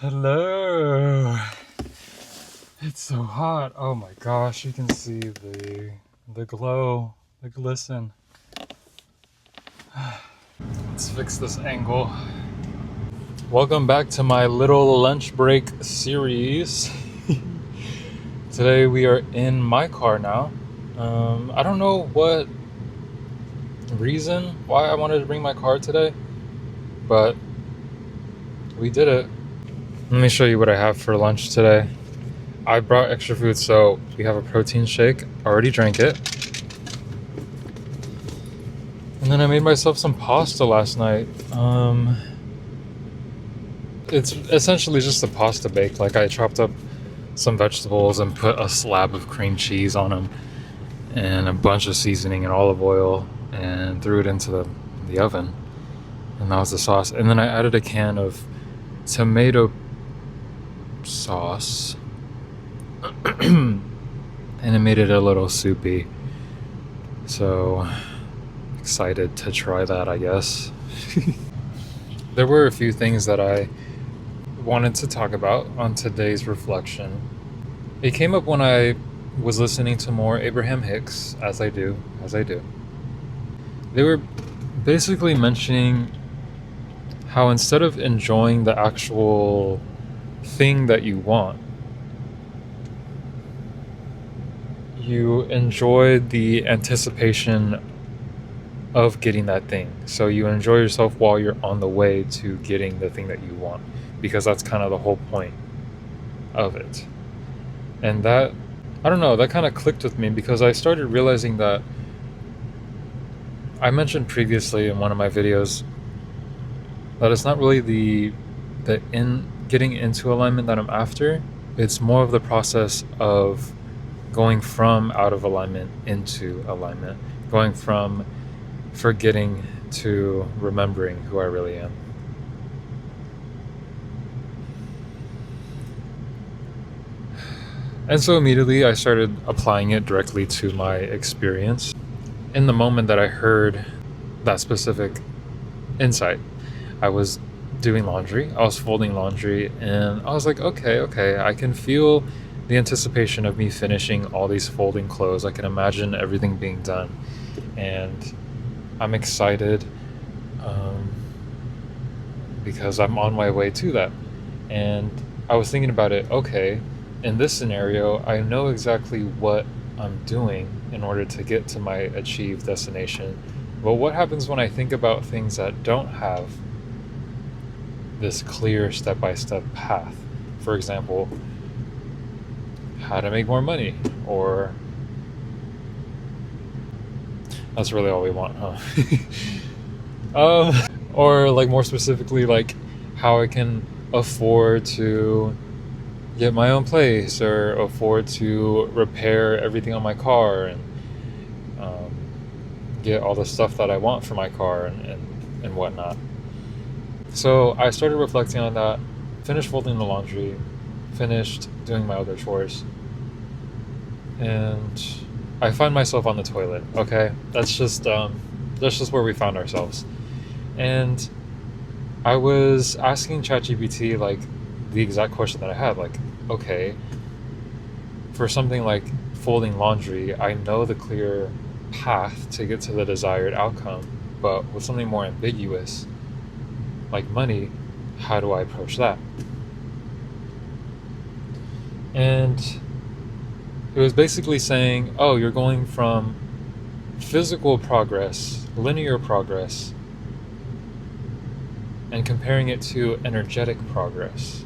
Hello. It's so hot. Oh my gosh, you can see the glow, the glisten. Let's fix this angle. Welcome back to my little lunch break series. Today we are in my car now. I don't know what reason why I wanted to bring my car today, but we did it. Let me show you what I have for lunch today. I brought extra food, so we have a protein shake. I already drank it. And then I made myself some pasta last night. It's essentially just a pasta bake. Like I chopped up some vegetables and put a slab of cream cheese on them and a bunch of seasoning and olive oil and threw it into the oven. And that was the sauce. And then I added a can of tomato sauce and it made it a little soupy. So excited to try that, I guess. There were a few things that I wanted to talk about on today's reflection. It came up when I was listening to more Abraham Hicks, as I do. They were basically mentioning how instead of enjoying the actual thing that you want, you enjoy the anticipation of getting that thing. So you enjoy yourself while you're on the way to getting the thing that you want, because that's kind of the whole point of it. And that, I don't know, that kind of clicked with me because I started realizing that I mentioned previously in one of my videos that it's not really the getting into alignment that I'm after. It's more of the process of going from out of alignment into alignment, going from forgetting to remembering who I really am. And so immediately I started applying it directly to my experience. In the moment that I heard that specific insight, I was doing laundry, I was folding laundry, and I was like, okay, I can feel the anticipation of me finishing all these folding clothes. I can imagine everything being done, and I'm excited because I'm on my way to that. And I was thinking about it, okay, in this scenario, I know exactly what I'm doing in order to get to my achieved destination. But what happens when I think about things that don't have this clear step-by-step path? For example, how to make more money, or that's really all we want, huh? Or like more specifically, like how I can afford to get my own place or afford to repair everything on my car and get all the stuff that I want for my car and whatnot. So I started reflecting on that, finished folding the laundry, finished doing my other chores, and I find myself on the toilet. Okay, that's just where we found ourselves. And I was asking ChatGPT like the exact question that I had, like, okay, for something like folding laundry, I know the clear path to get to the desired outcome, but with something more ambiguous like money, how do I approach that? And it was basically saying, oh, you're going from physical progress, linear progress, and comparing it to energetic progress,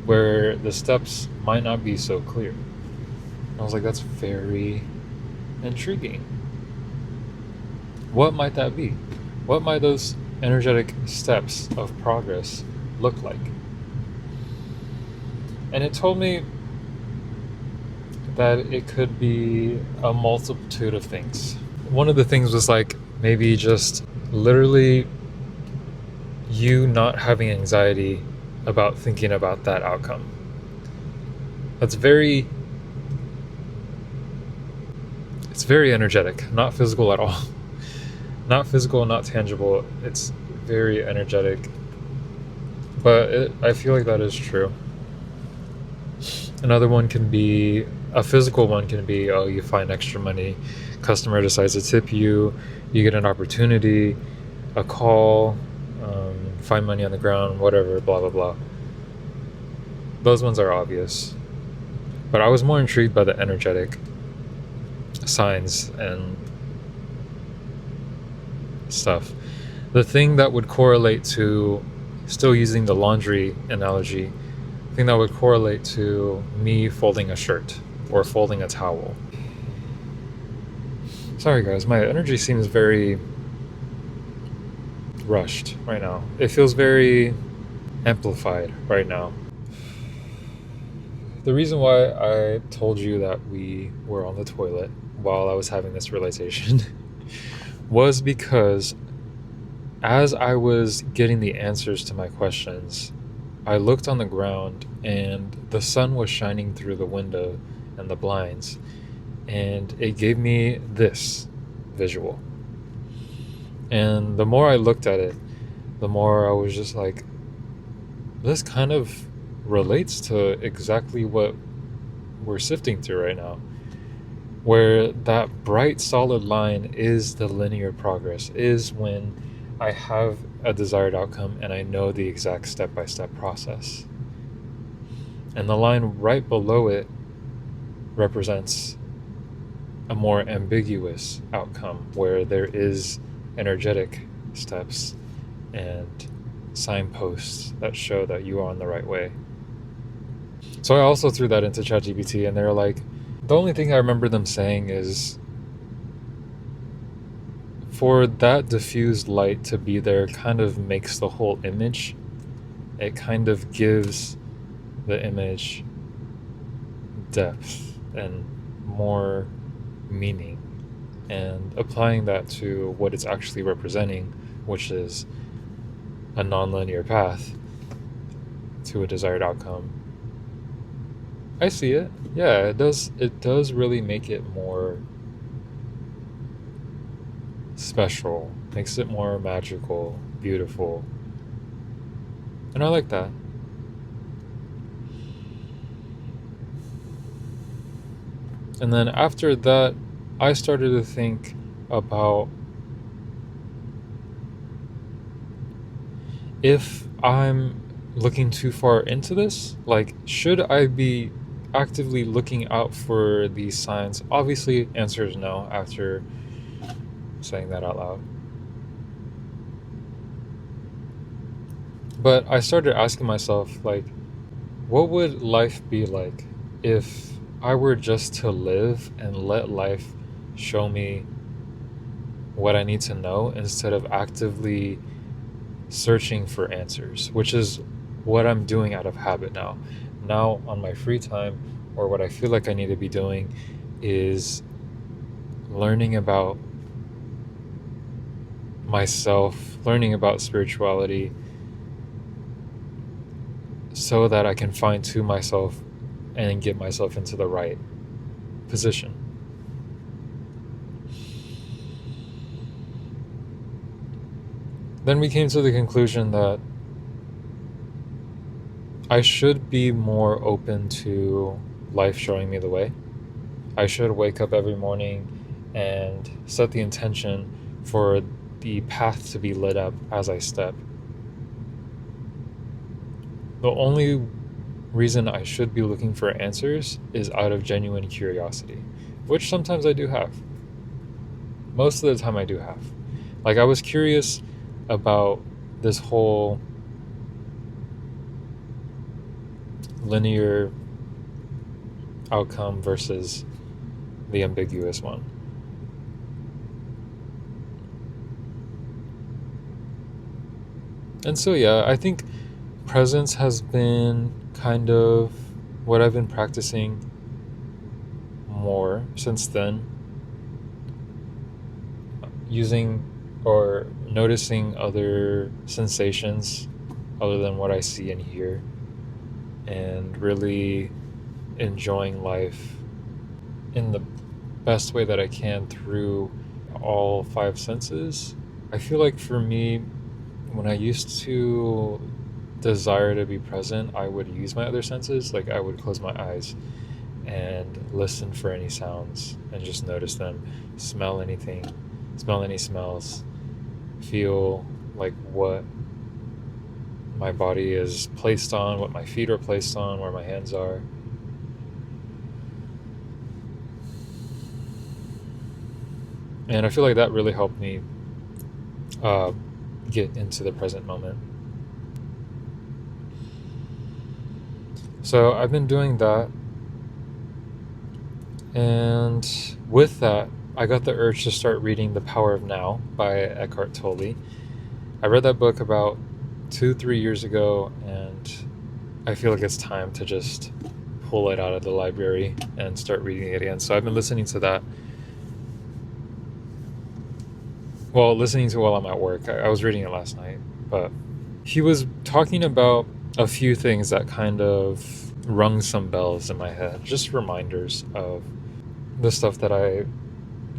where the steps might not be so clear. I was like, that's very intriguing. What might that be? What might those energetic steps of progress look like? And it told me that it could be a multitude of things. One of the things was like maybe just literally you not having anxiety about thinking about that outcome. It's very energetic, not physical at all. Not physical, not tangible. It's very energetic. But I feel like that is true. Another one can be a physical one can be, oh, you find extra money, customer decides to tip you, you get an opportunity, a call, find money on the ground, whatever, blah blah blah. Those ones are obvious. But I was more intrigued by the energetic signs and stuff. The thing that would correlate to, still using the laundry analogy, the thing that would correlate to me folding a shirt or folding a towel. Sorry guys, my energy seems very rushed right now. It feels very amplified right now. The reason why I told you that we were on the toilet while I was having this realization was because as I was getting the answers to my questions, I looked on the ground and the sun was shining through the window and the blinds, and it gave me this visual. And the more I looked at it, the more I was just like, this kind of relates to exactly what we're sifting through right now, where that bright solid line is the linear progress, is when I have a desired outcome and I know the exact step-by-step process. And the line right below it represents a more ambiguous outcome where there is energetic steps and signposts that show that you are on the right way. So I also threw that into ChatGPT, and they're like, the only thing I remember them saying is, for that diffused light to be there kind of makes the whole image. It kind of gives the image depth and more meaning. And applying that to what it's actually representing, which is a non-linear path to a desired outcome. I see it. Yeah, it does really make it more special, makes it more magical, beautiful. And I like that. And then after that, I started to think about if I'm looking too far into this, like, should I be actively looking out for these signs? Obviously, answer is no after saying that out loud. But I started asking myself, like, what would life be like if I were just to live and let life show me what I need to know instead of actively searching for answers, which is what I'm doing out of habit now. Now, on my free time, or what I feel like I need to be doing, is learning about myself, learning about spirituality, so that I can fine tune myself and get myself into the right position. Then we came to the conclusion that I should be more open to life showing me the way. I should wake up every morning and set the intention for the path to be lit up as I step. The only reason I should be looking for answers is out of genuine curiosity, which sometimes I do have. Most of the time I do have. Like, I was curious about this whole linear outcome versus the ambiguous one. And so, yeah, I think presence has been kind of what I've been practicing more since then. Using or noticing other sensations other than what I see and hear, and really enjoying life in the best way that I can through all 5 senses. I feel like for me, when I used to desire to be present, I would use my other senses. Like I would close my eyes and listen for any sounds and just notice them, smell anything, smell any smells, feel like what my body is placed on, what my feet are placed on, where my hands are. And I feel like that really helped me get into the present moment. So I've been doing that, and with that, I got the urge to start reading The Power of Now by Eckhart Tolle. I read that book about 2-3 years ago, and I feel like it's time to just pull it out of the library and start reading it again. So I've been listening to that. Well, listening to it while I'm at work. I was reading it last night, but he was talking about a few things that kind of rung some bells in my head, just reminders of the stuff that I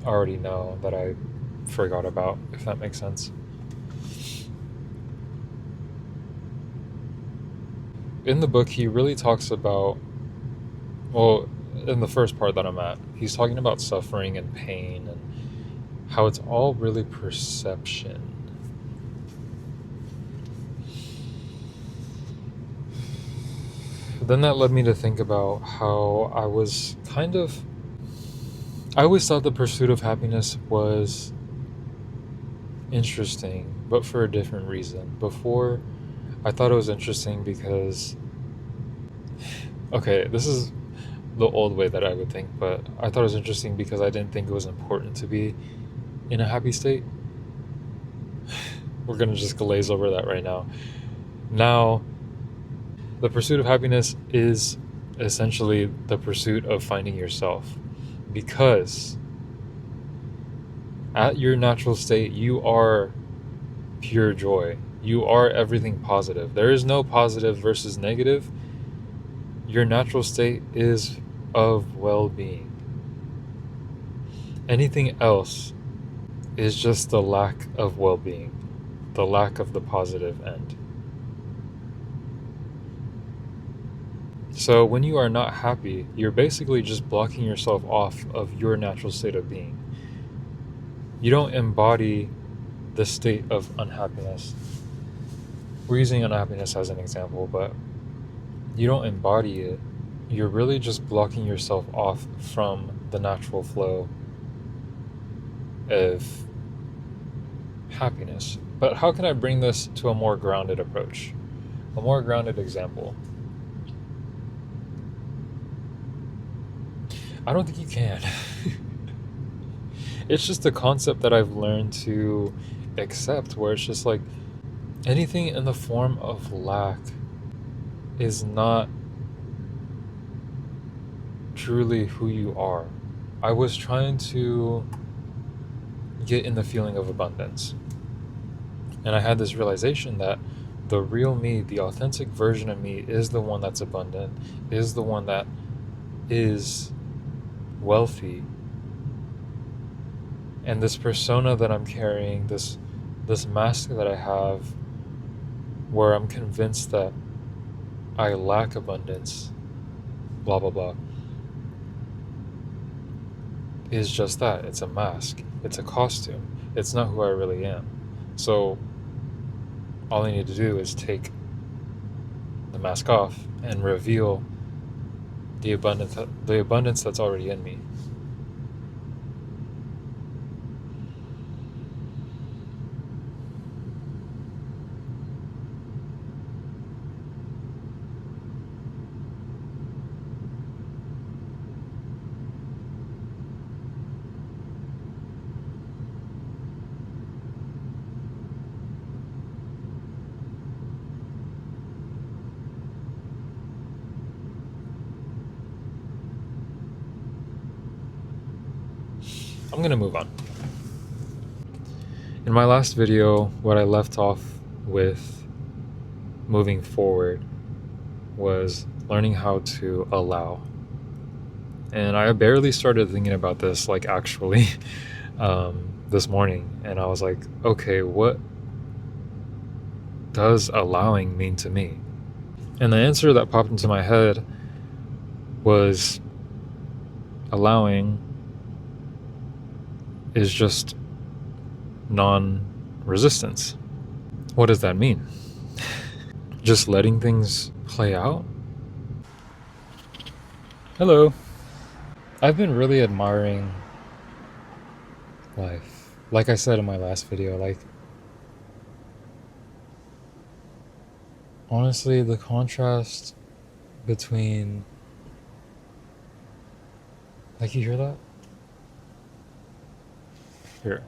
already know that I forgot about, if that makes sense. In the book, he really talks about, well, in the first part that I'm at, he's talking about suffering and pain and how it's all really perception. Then that led me to think about how I always thought the pursuit of happiness was interesting, but for a different reason. Before, I thought it was interesting because, okay, this is the old way that I would think, but I thought it was interesting because I didn't think it was important to be in a happy state. We're going to just glaze over that right now. Now, the pursuit of happiness is essentially the pursuit of finding yourself, because at your natural state, you are pure joy. You are everything positive. There is no positive versus negative. Your natural state is of well-being. Anything else is just the lack of well-being, the lack of the positive end. So when you are not happy, you're basically just blocking yourself off of your natural state of being. You don't embody the state of unhappiness. We're using unhappiness as an example, but you don't embody it. You're really just blocking yourself off from the natural flow of happiness. But how can I bring this to a more grounded approach? A more grounded example. I don't think you can. It's just a concept that I've learned to accept, where it's just like anything in the form of lack is not truly who you are. I was trying to get in the feeling of abundance, and I had this realization that the real me, the authentic version of me, is the one that's abundant, is the one that is wealthy. And this persona that I'm carrying, this mask that I have, where I'm convinced that I lack abundance, blah blah blah, is just that. It's a mask. It's a costume. It's not who I really am. So all I need to do is take the mask off and reveal the abundance that's already in me. I'm gonna move on. In my last video, what I left off with moving forward was learning how to allow. And I barely started thinking about this, like actually, this morning. And I was like, okay, what does allowing mean to me? And the answer that popped into my head was allowing is just non-resistance. What does that mean? Just letting things play out? Hello. I've been really admiring life. Like I said in my last video, like, honestly, the contrast between, like, you hear that? Here.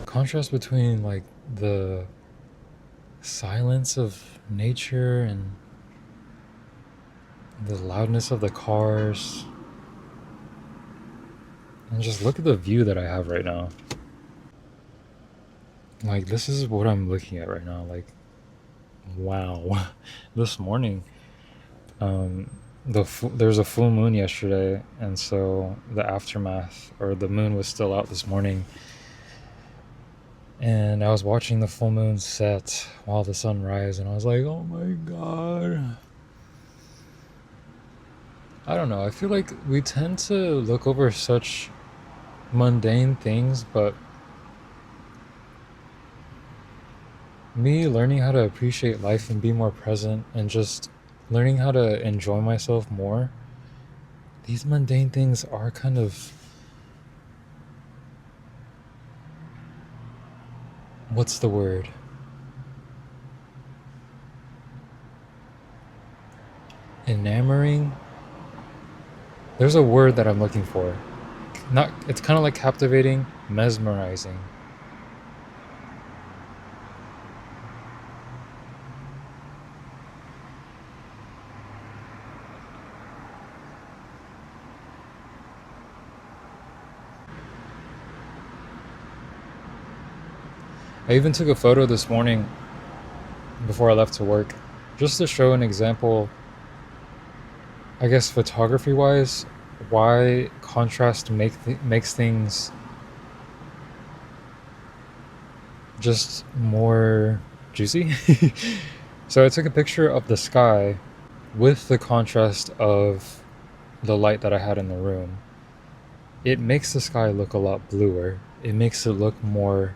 Contrast between, like, the silence of nature and the loudness of the cars. And just look at the view that I have right now. Like, this is what I'm looking at right now. Like, wow. This morning, there's a full moon yesterday, and so the aftermath, or the moon was still out this morning, and I was watching the full moon set while the sun rise, and I was like, oh my god. I don't know, I feel like we tend to look over such mundane things, but me learning how to appreciate life and be more present and just learning how to enjoy myself more, these mundane things are kind of, what's the word? Enamoring? There's a word that I'm looking for. It's kind of like captivating, mesmerizing. I even took a photo this morning before I left to work, just to show an example, I guess photography wise, why contrast makes things just more juicy. So I took a picture of the sky with the contrast of the light that I had in the room. It makes the sky look a lot bluer. It makes it look more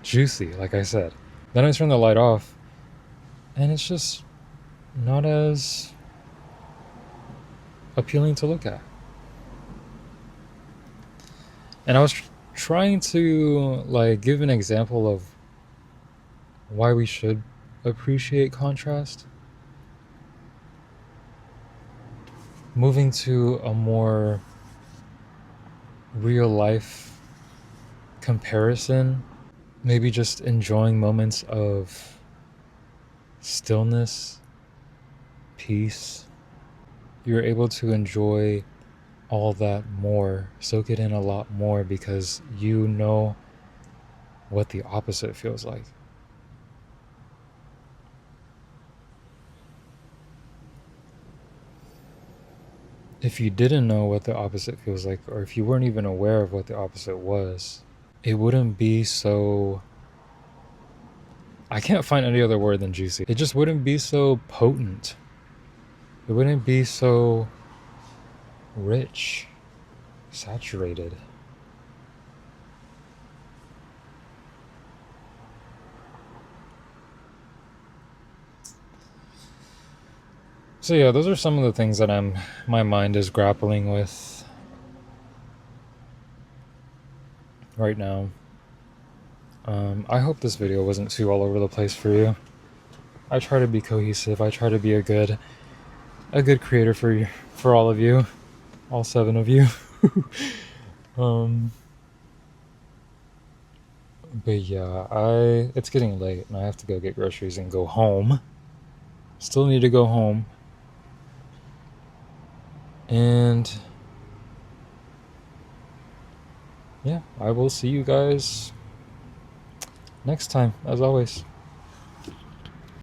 juicy, like I said. Then I turn the light off, and it's just not as appealing to look at. And I was trying to, like, give an example of why we should appreciate contrast. Moving to a more real life comparison, maybe just enjoying moments of stillness, peace. You're able to enjoy all that more, soak it in a lot more, because you know what the opposite feels like. If you didn't know what the opposite feels like, or if you weren't even aware of what the opposite was, it wouldn't be so... I can't find any other word than juicy. It just wouldn't be so potent. It wouldn't be so rich, saturated. So yeah, those are some of the things that my mind is grappling with right now. I hope this video wasn't too all over the place for you. I try to be cohesive. I try to be a good creator for all of you, all 7 of you. But yeah, it's getting late and I have to go get groceries and go home. Still need to go home. And yeah, I will see you guys next time, as always.